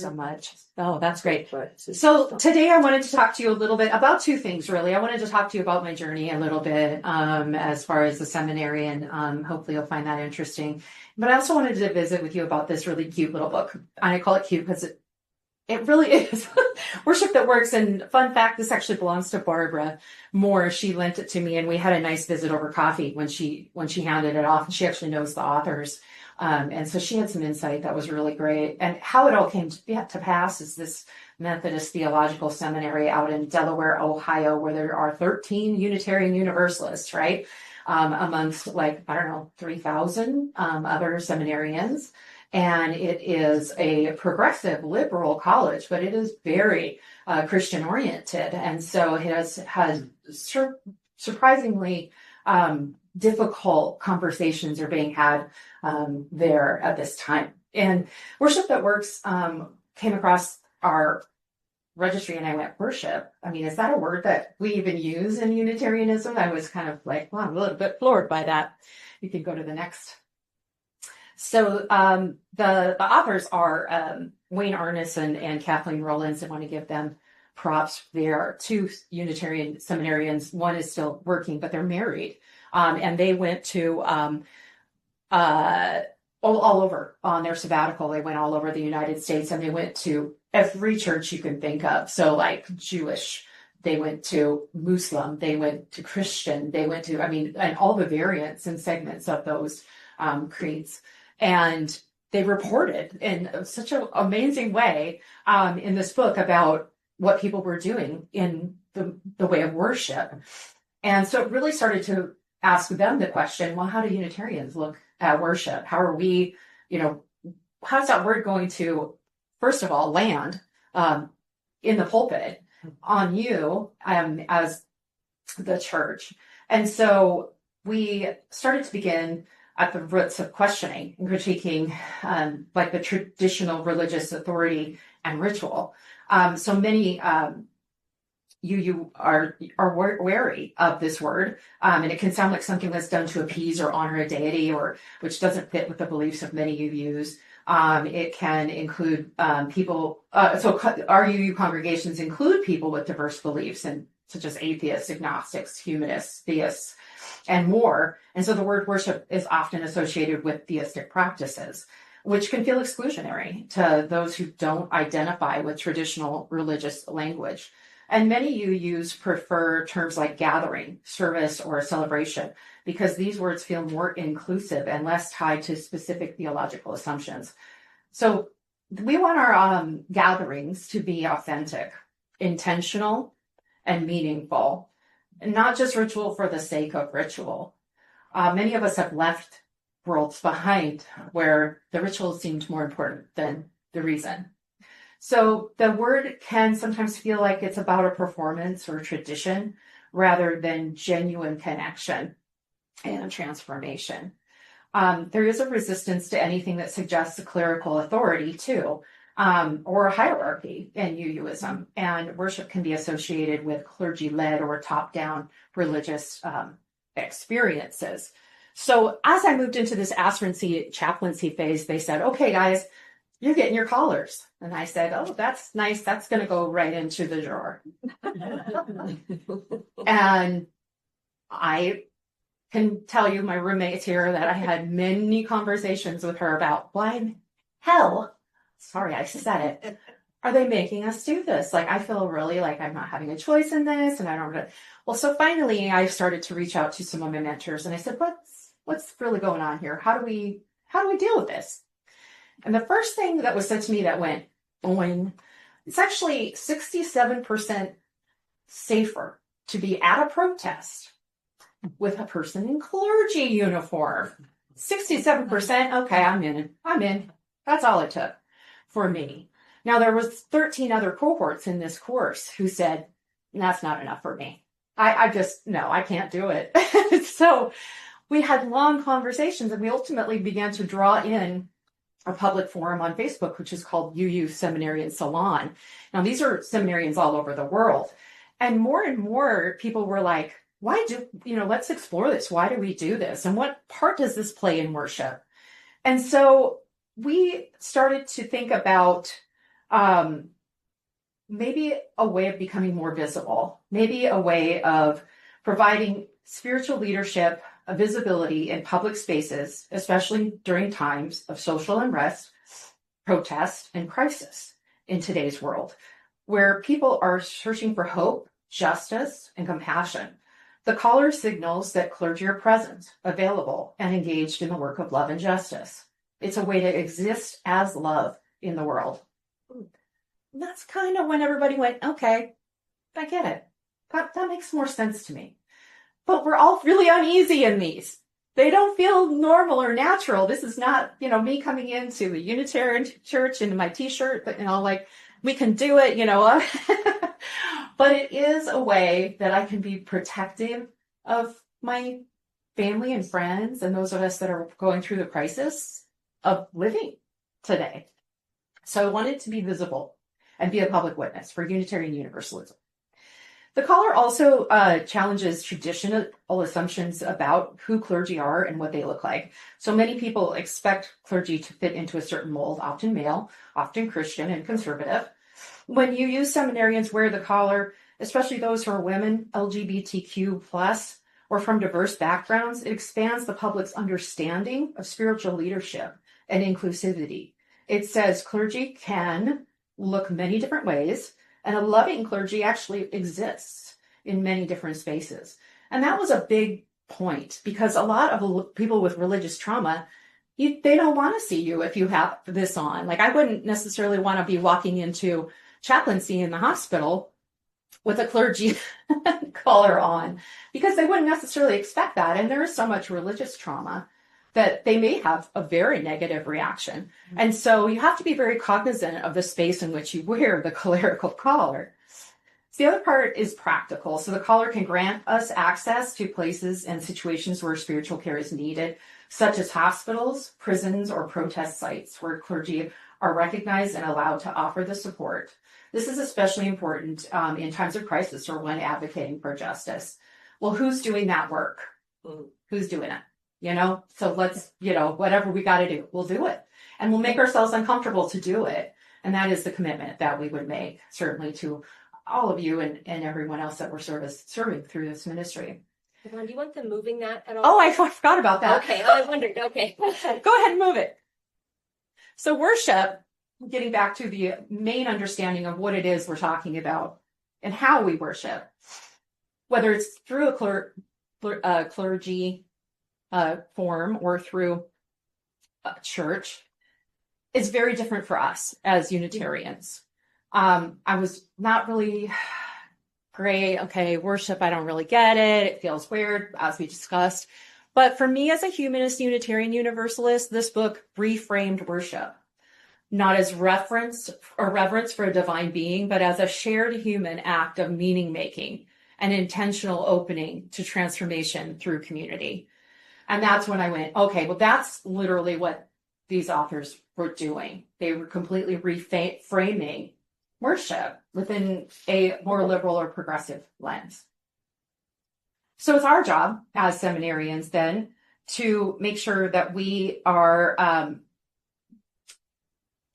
so much. Oh, that's great. So today I wanted to talk to you a little bit about two things, really. I wanted to talk to you about my journey a little bit as far as the seminary, and hopefully you'll find that interesting. But I also wanted to visit with you about this really cute little book. I call it cute because it really is Worship That Works. And fun fact, this actually belongs to Barbara Moore. She lent it to me, and we had a nice visit over coffee when she handed it off. And she actually knows the authors. And so she had some insight that was really great. And how it all came to pass is this Methodist Theological Seminary out in Delaware, Ohio, where there are 13 Unitarian Universalists, right? Amongst 3,000 other seminarians. And it is a progressive liberal college, but it is very Christian oriented. And so it has surprisingly difficult conversations are being had there at this time. And Worship That Works came across our registry, and I went, worship? I mean, is that a word that we even use in Unitarianism? I was kind of like, well, I'm a little bit floored by that. You can go to the next. So the authors are Wayne Arness and Kathleen Rollins. I want to give them props. There are two Unitarian seminarians. One is still working, but they're married. And they went to all over on their sabbatical. They went all over the United States, and they went to every church you can think of. So like Jewish, they went to Muslim, they went to Christian, they went to, and all the variants and segments of those creeds. And they reported in such an amazing way in this book about what people were doing in the way of worship. And so it really started to ask them the question, well, how do Unitarians look at worship? How are we, how's that word going to, first of all, land in the pulpit on you as the church? And so we started to begin at the roots of questioning and critiquing the traditional religious authority and ritual. So many you are wary of this word, and it can sound like something that's done to appease or honor a deity, or which doesn't fit with the beliefs of many UUs. It can include people. So our UU congregations include people with diverse beliefs, and such as atheists, agnostics, humanists, theists, and more. And so the word worship is often associated with theistic practices, which can feel exclusionary to those who don't identify with traditional religious language. And many UUs prefer terms like gathering, service, or celebration, because these words feel more inclusive and less tied to specific theological assumptions. So we want our gatherings to be authentic, intentional, and meaningful, and not just ritual for the sake of ritual. Many of us have left worlds behind where the ritual seemed more important than the reason. So the word can sometimes feel like it's about a performance or tradition rather than genuine connection and transformation. There is a resistance to anything that suggests a clerical authority too, or a hierarchy in UUism, and worship can be associated with clergy-led or top-down religious experiences. So as I moved into this aspirancy chaplaincy phase, they said, okay, guys, you're getting your collars. And I said, oh, that's nice. That's going to go right into the drawer. And I can tell you, my roommate's here, that I had many conversations with her about why in hell, sorry, I said it, are they making us do this? Like, I feel really like I'm not having a choice in this, and I don't. Well, so finally I started to reach out to some of my mentors, and I said, what's really going on here? How do we deal with this? And the first thing that was said to me that went, boing, it's actually 67% safer to be at a protest with a person in clergy uniform. 67%, okay, I'm in. That's all it took for me. Now, there was 13 other cohorts in this course who said, that's not enough for me. I can't do it. So we had long conversations, and we ultimately began to draw in a public forum on Facebook, which is called UU Seminarian Salon. Now, these are seminarians all over the world. And more people were like, let's explore this. Why do we do this? And what part does this play in worship? And so we started to think about Maybe a way of becoming more visible, maybe a way of providing spiritual leadership, a visibility in public spaces, especially during times of social unrest, protest, and crisis in today's world, where people are searching for hope, justice, and compassion. The collar signals that clergy are present, available, and engaged in the work of love and justice. It's a way to exist as love in the world. That's kind of when everybody went, okay, I get it. That makes more sense to me. But we're all really uneasy in these. They don't feel normal or natural. This is not, me coming into the Unitarian church in my t-shirt, but, like, we can do it, But it is a way that I can be protective of my family and friends and those of us that are going through the crisis of living today. So I wanted to be visible and be a public witness for Unitarian Universalism. The collar also challenges traditional assumptions about who clergy are and what they look like. So many people expect clergy to fit into a certain mold, often male, often Christian and conservative. When you use seminarians wear the collar, especially those who are women, LGBTQ+, or from diverse backgrounds, it expands the public's understanding of spiritual leadership and inclusivity. It says clergy can look many different ways, and a loving clergy actually exists in many different spaces. And that was a big point, because a lot of people with religious trauma, they don't want to see you if you have this on. Like, I wouldn't necessarily want to be walking into chaplaincy in the hospital with a clergy collar on, because they wouldn't necessarily expect that. And there is so much religious trauma that they may have a very negative reaction. And so you have to be very cognizant of the space in which you wear the clerical collar. So the other part is practical. So the collar can grant us access to places and situations where spiritual care is needed, such as hospitals, prisons, or protest sites where clergy are recognized and allowed to offer the support. This is especially important in times of crisis or when advocating for justice. Well, who's doing that work? Who's doing it? So let's, whatever we got to do, we'll do it. And we'll make ourselves uncomfortable to do it. And that is the commitment that we would make, certainly to all of you and everyone else that we're serving through this ministry. LaVonne, do you want them moving that at all? Oh, I forgot about that. Okay, I wondered. Okay. Go ahead and move it. So worship, getting back to the main understanding of what it is we're talking about and how we worship, whether it's through a clergy form or through a church, is very different for us as Unitarians. I was not really great. Okay, worship, I don't really get it. It feels weird, as we discussed. But for me, as a humanist Unitarian Universalist, this book reframed worship, not as reverence for a divine being, but as a shared human act of meaning making and intentional opening to transformation through community. And that's when I went, okay, well, that's literally what these authors were doing. They were completely reframing worship within a more liberal or progressive lens. So it's our job as seminarians then to make sure that we are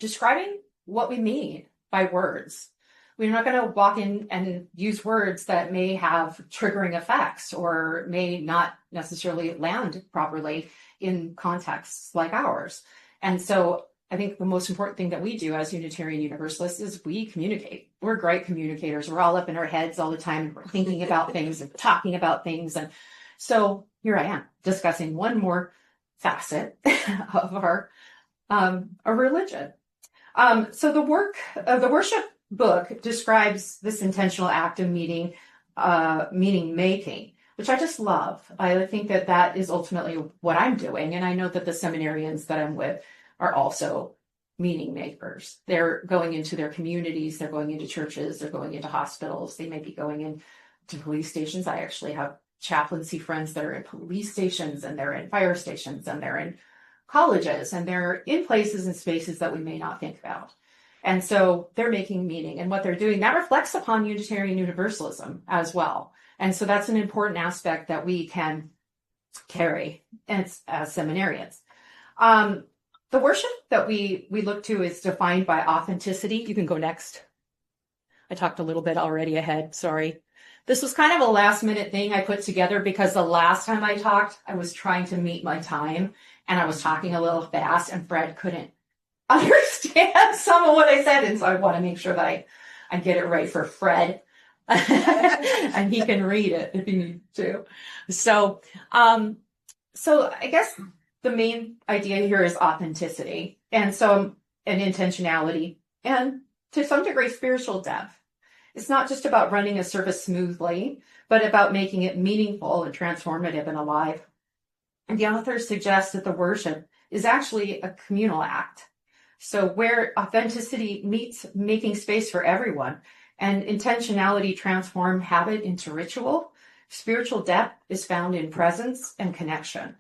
describing what we mean by words. We're not going to walk in and use words that may have triggering effects or may not necessarily land properly in contexts like ours. And so I think the most important thing that we do as Unitarian Universalists is we communicate. We're great communicators. We're all up in our heads all the time. We're thinking about things and talking about things. And so here I am discussing one more facet of our religion. So the worship book describes this intentional act of meaning making, which I just love. I think that is ultimately what I'm doing. And I know that the seminarians that I'm with are also meaning makers. They're going into their communities, they're going into churches, they're going into hospitals, they may be going into police stations. I actually have chaplaincy friends that are in police stations, and they're in fire stations, and they're in colleges, and they're in places and spaces that we may not think about. And so they're making meaning, and what they're doing, that reflects upon Unitarian Universalism as well. And so that's an important aspect that we can carry as seminarians. The worship that we look to is defined by authenticity. You can go next. I talked a little bit already ahead. Sorry. This was kind of a last minute thing I put together because the last time I talked, I was trying to meet my time and I was talking a little fast and Fred couldn't understand some of what I said. And so I want to make sure that I get it right for Fred and he can read it if he needs to. So I guess the main idea here is authenticity and intentionality and to some degree spiritual depth. It's not just about running a service smoothly, but about making it meaningful and transformative and alive. And the author suggests that the worship is actually a communal act. So where authenticity meets making space for everyone and intentionality transform habit into ritual, spiritual depth is found in presence and connection.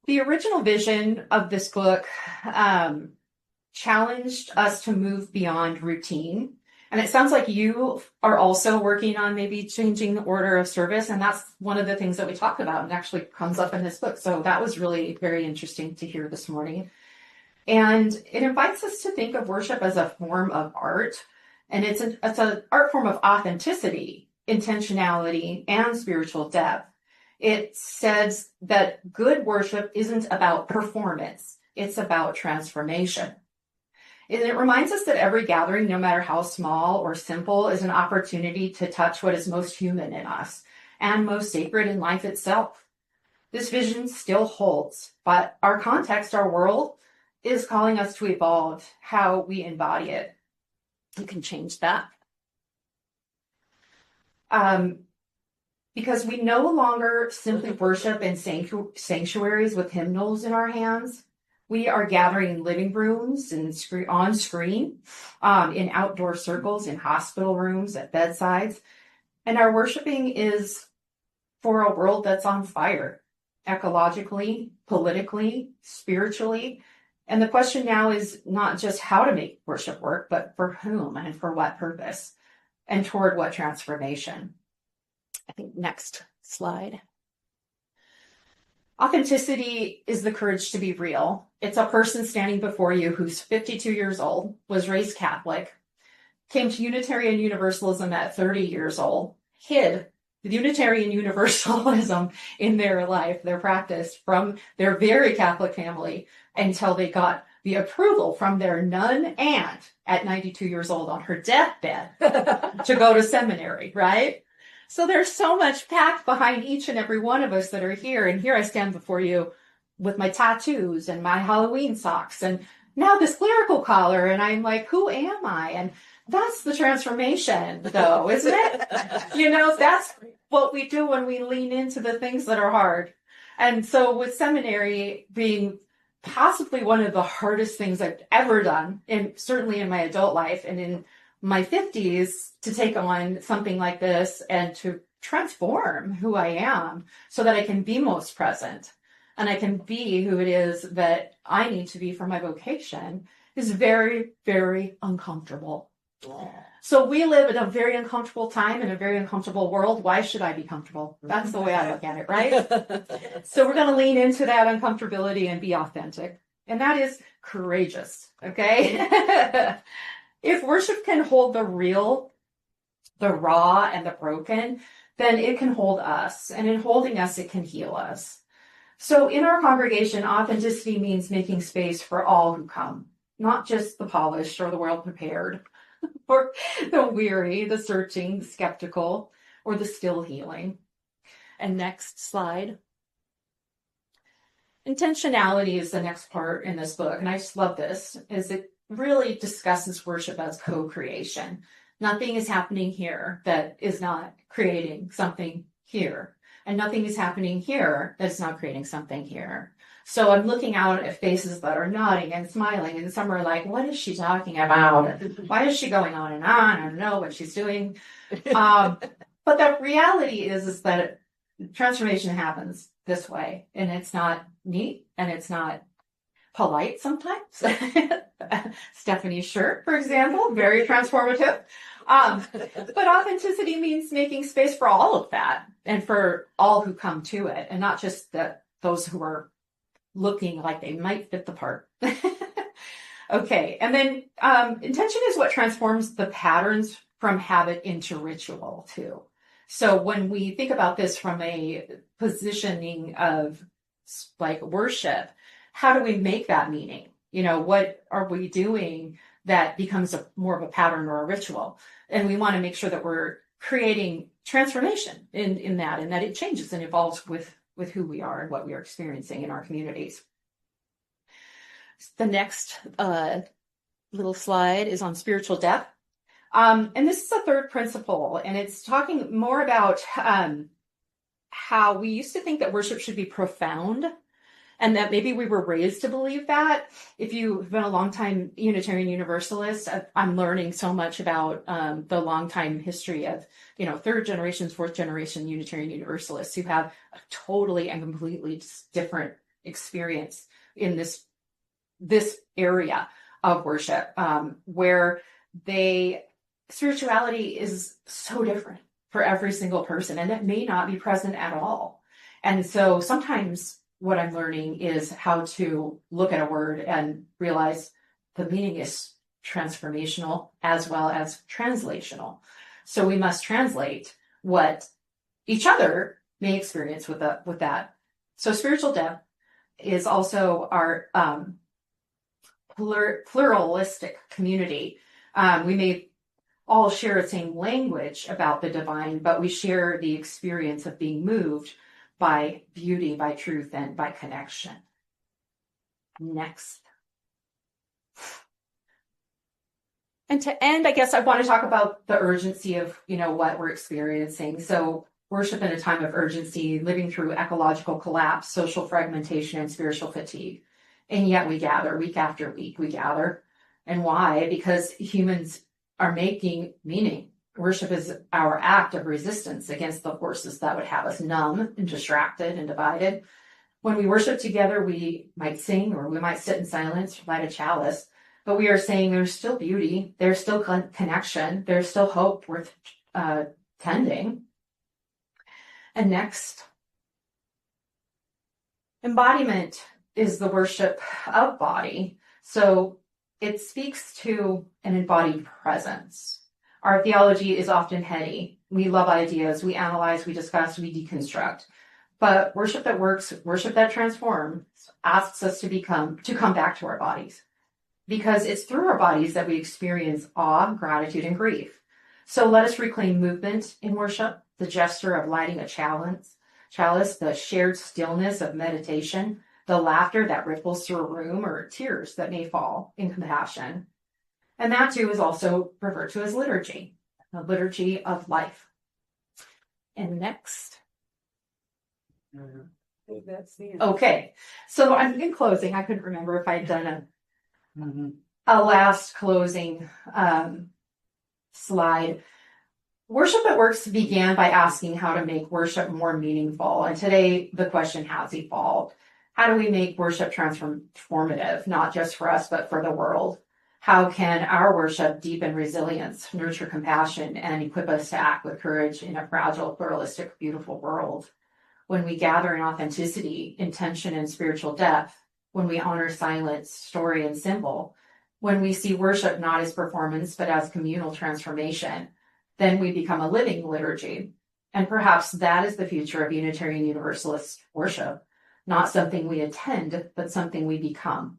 The original vision of this book challenged us to move beyond routine. And it sounds like you are also working on maybe changing the order of service. And that's one of the things that we talked about and actually comes up in this book. So that was really very interesting to hear this morning. And it invites us to think of worship as a form of art. And it's an art form of authenticity, intentionality, and spiritual depth. It says that good worship isn't about performance. It's about transformation. And it reminds us that every gathering, no matter how small or simple, is an opportunity to touch what is most human in us and most sacred in life itself. This vision still holds, but our context, our world, is calling us to evolve how we embody it. You can change that. Because we no longer simply worship in sanctuaries with hymnals in our hands. We are gathering in living rooms and on screen, in outdoor circles, in hospital rooms, at bedsides. And our worshiping is for a world that's on fire, ecologically, politically, spiritually. And the question now is not just how to make worship work, but for whom and for what purpose and toward what transformation. I think next slide. Authenticity is the courage to be real. It's a person standing before you who's 52 years old, was raised Catholic, came to Unitarian Universalism at 30 years old, hid the Unitarian Universalism in their life, their practice, from their very Catholic family until they got the approval from their nun aunt at 92 years old on her deathbed to go to seminary, right? So there's so much packed behind each and every one of us that are here. And here I stand before you with my tattoos and my Halloween socks and now this clerical collar. And I'm like, who am I? And that's the transformation, though, isn't it? That's what we do when we lean into the things that are hard. And so with seminary being possibly one of the hardest things I've ever done, and certainly in my adult life and in my 50s, to take on something like this and to transform who I am so that I can be most present and I can be who it is that I need to be for my vocation is very, very uncomfortable. So we live in a very uncomfortable time in a very uncomfortable world. Why should I be comfortable? That's the way I look at it, right? So we're going to lean into that uncomfortability and be authentic. And that is courageous, okay? If worship can hold the real, the raw, and the broken, then it can hold us. And in holding us, it can heal us. So in our congregation, authenticity means making space for all who come, not just the polished or the well-prepared, or the weary, the searching, the skeptical, or the still healing. And next slide. Intentionality is the next part in this book. And I just love this, is it really discusses worship as co-creation. Nothing is happening here that is not creating something here. And nothing is happening here that's not creating something here. So I'm looking out at faces that are nodding and smiling, and some are like, what is she talking about? Why is she going on and on? I don't know what she's doing. But the reality is that transformation happens this way, and it's not neat, and it's not polite sometimes. Stephanie's shirt, for example, very transformative. But authenticity means making space for all of that and for all who come to it, and not just those who are looking like they might fit the part. Okay, and then intention is what transforms the patterns from habit into ritual too. So when we think about this from a positioning of like worship, how do we make that meaning? What are we doing that becomes more of a pattern or a ritual? And we want to make sure that we're creating transformation in that, and that it changes and evolves with who we are and what we are experiencing in our communities. The next little slide is on spiritual depth. And this is a third principle, and it's talking more about how we used to think that worship should be profound, and that maybe we were raised to believe that. If you've been a long-time Unitarian Universalist, I'm learning so much about the long-time history of, third generation, fourth generation Unitarian Universalists who have a totally and completely different experience in this area of worship, where spirituality is so different for every single person, and it may not be present at all. And so sometimes what I'm learning is how to look at a word and realize the meaning is transformational as well as translational. So we must translate what each other may experience with that. So spiritual depth is also our pluralistic community. We may all share the same language about the divine, but we share the experience of being moved by beauty, by truth, and by connection. Next. And to end, I guess I want to talk about the urgency of, what we're experiencing. So worship in a time of urgency, living through ecological collapse, social fragmentation, and spiritual fatigue. And yet we gather week after week, we gather. And why? Because humans are making meaning. Worship is our act of resistance against the forces that would have us numb and distracted and divided. When we worship together, we might sing, or we might sit in silence, light a chalice, but we are saying there's still beauty, there's still connection, there's still hope worth tending. And next, embodiment is the worship of body. So it speaks to an embodied presence. Our theology is often heady. We love ideas. We analyze, we discuss, we deconstruct. But worship that works, worship that transforms, asks us to come back to our bodies. Because it's through our bodies that we experience awe, gratitude, and grief. So let us reclaim movement in worship, the gesture of lighting a chalice, the shared stillness of meditation, the laughter that ripples through a room, or tears that may fall in compassion. And that too is also referred to as liturgy, the liturgy of life. And next. Okay, so I'm in closing. I couldn't remember if I'd done a last closing slide. Worship at Works began by asking how to make worship more meaningful. And today the question has evolved. How do we make worship transformative, not just for us, but for the world? How can our worship deepen resilience, nurture compassion, and equip us to act with courage in a fragile, pluralistic, beautiful world? When we gather in authenticity, intention, and spiritual depth, when we honor silence, story, and symbol, when we see worship not as performance, but as communal transformation, then we become a living liturgy. And perhaps that is the future of Unitarian Universalist worship, not something we attend, but something we become.